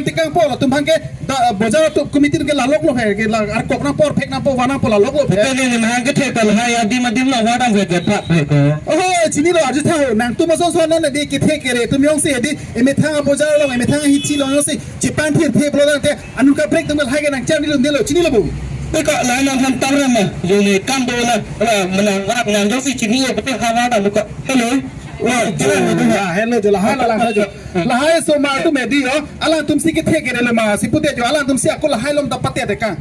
tikang po la tumpang ke bajar tu committee ke lalok lo hai ke ar kok na por phek na po wana po lalok lo phek Kedeng na ke the kal hai adim la wadam ke pat phek ko oh chini lo arju thao nang tu ma so so no ne de ke the ke re tu myong se di eme thang bajar lo eme thang hichi lo no se chipan thir the blo da te anu ka break tum hai ke nang cham ni lo de lo chini lo bu ko la nang ham tar ma yo ni kam do la menang rap nang do si chini ko te hawa da ko hello hello jo la ha jo la ha so ma tu me di yo ala tum si ke the ke re ma si pute jo ala tum si akol ha lom da pate de ka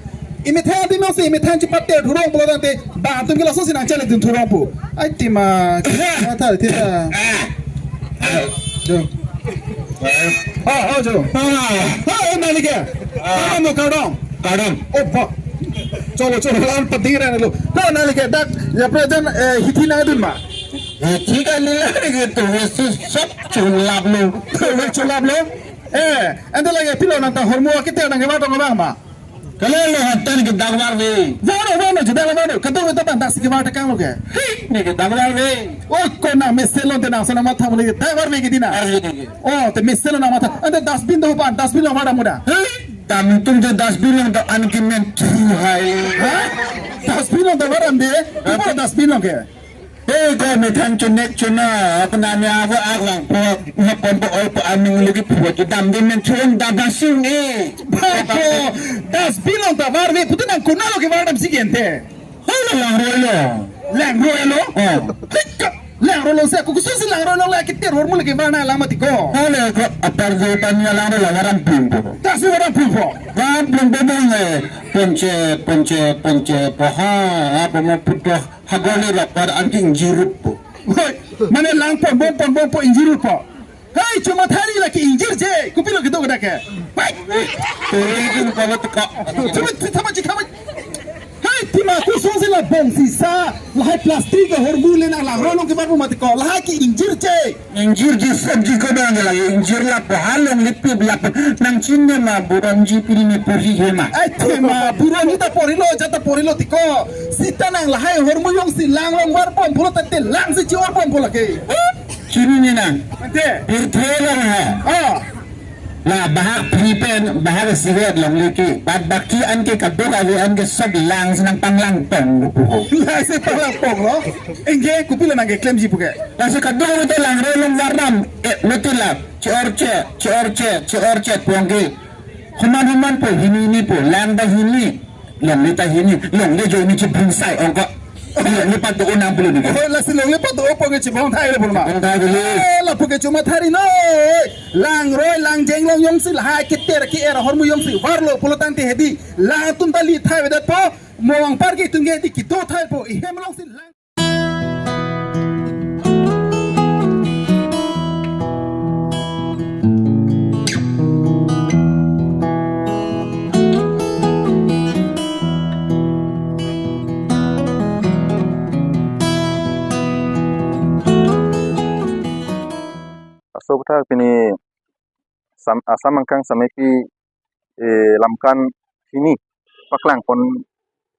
ime tha di no se ime than chi pate dhurong blo da te ba tum ke la so si nang chale dun dhurong pu ai ti ma tha thi ta jo jo na ni ke mo kadam oh ba cholo lan pati re lo na ni ke dak ya prejan hithi na dun ma ठीक है नीला के तो सब chulap lo anda lagi pilo nang ta hormo kita nang ke ba ma kalau lo hatan ke dagwar ve Vano, jeda vano. Kado kita bantas ke mata kang lo ke. ni ke dagwar ve Oh, kona meselo te na sana mata mo le. Dagwar ve ke dina. Oh, te meselo na mata. Anda dustbin do pan, dustbin lo mada muda. tam tum je dustbin lo to ankimen tu hai Dustbin lo da varam de. Apa dustbin lo ke? ko me than chunek chuna apna nya wa aklang po ngapon po oi po aming lagi po ju dam din men chun da basing ni Bako, dustbin lo da var ve putu nang kona lo ke varam siguiente. hala lang rolo Lang roelo. Lang roelo se ku kusu lang roelo la kitte hormo le ke vana alamati ko. hala ko apar je tanya lang la waram pimpo Dasi varam pulpo. ram pimpo bang ponce paha apa mo puto hagole la par anking jirup po Mana lang pon po injir po. Hey, cuma thari la ke injir je. Kupilo ke do ke dak. Bai. Terikin kalau teka Cuma thama ji khama. Hey, tima ku song se la bong sisa. Lahai plastik ke hormule na la rono ke baru mati ko. Lahai ke injir je. injir ji sabji ko bang lagi injir la pahalong lipi blap nang cinne ma buranji pilini puri hema Ai tema buro ni ta porilo jata porilo tiko. Sita nang lahai hormo yong si lang war pom pulo tate lang si jiwar pom pulo ke. cini ni nang Ante. irthela ha Ah. la bahak pripen bahak siret long liki bad bakti an ke kadok ave an ke sab lang senang panglang tong buho Lahai se pala pom lo. Engge kupilo nang ke claim ji puke. la se kadok itu lang relong warnam letila ciorce puangke human po hini po lang dah hini long lita hini long le jo ni cipung sai ongko long lipat tu unang puluh ni Oh, la silong le pato opo ke chibong thai le pulma. ong dah beli La puke cuma thari no. Lang roy lang jeng long yong si lahai kitter ki era hormu yong si warlo pulo tante hedi. La tum tali thai vedat po moang par ki tunge di ki do thai po ihem long si lang. Sobta kini asamangkang sameki lamkan sini paklang pon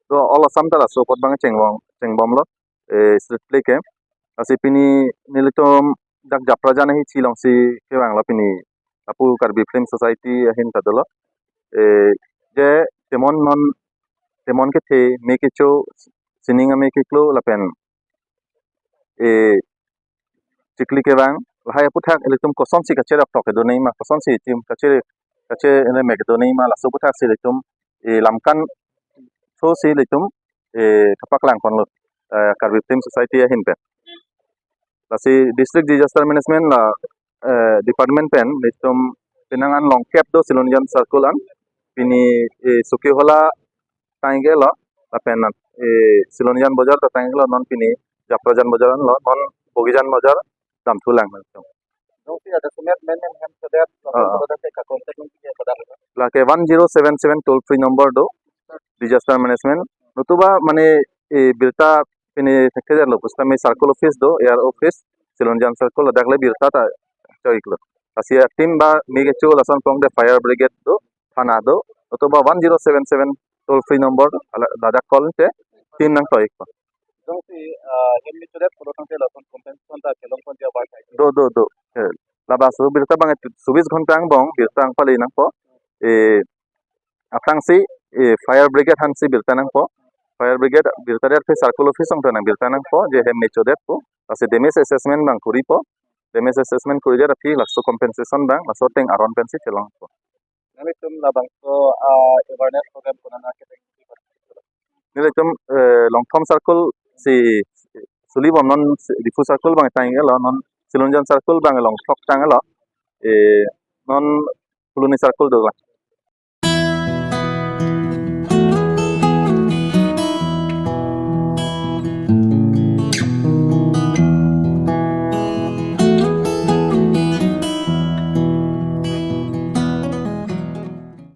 do all samtala so pot bang cengbom lo street play game asi pini nilitom dak japrajana hi chilong si kewang lo pini apu karbi film society ahin kadolo je temon ke the meke cho sininga meke klo lapen chikli kewang lahai puthak elitum koson si kachere tok do nei ma koson si tim kachere ene me do nei ma la so puthak si elitum lamkan so si elitum kapak lang kon lo karbi film society ahin pe la si district disaster management la department pen elitum pinangan long cap do silonian circle an pini suki hola tainge lo la pen silonian bazar to tainge lo non pini japrajan bazar lo non bogijan bazar dam tulang macam. Lake 1077 toll free number do disaster management. Nutuba mane birta pini tekeder lo pusta me circle office do air office Silonjan circle dakle birta ta choiklo. Asia team ba megecho lasan pong de fire brigade do thana do nutuba 1077 toll free number dadak call te team nang toiklo. Do. Laba so birta bang 24 घंटा ang bong birta ang pali nang po Atangsi fire brigade hansi biltanang po fire brigade biltader fe circle office ang tanang biltanang po je hem mechodet po ase damage assessment bang kuri po damage assessment kuri der api lasso compensation bang lasso teng aron pensi chelang po nami tum labang ko awareness program kunana Kedeng nile tum long term circle si sulibon non difu circle bang tangelo non silunjan circle bang long thok tangelo non puluni circle do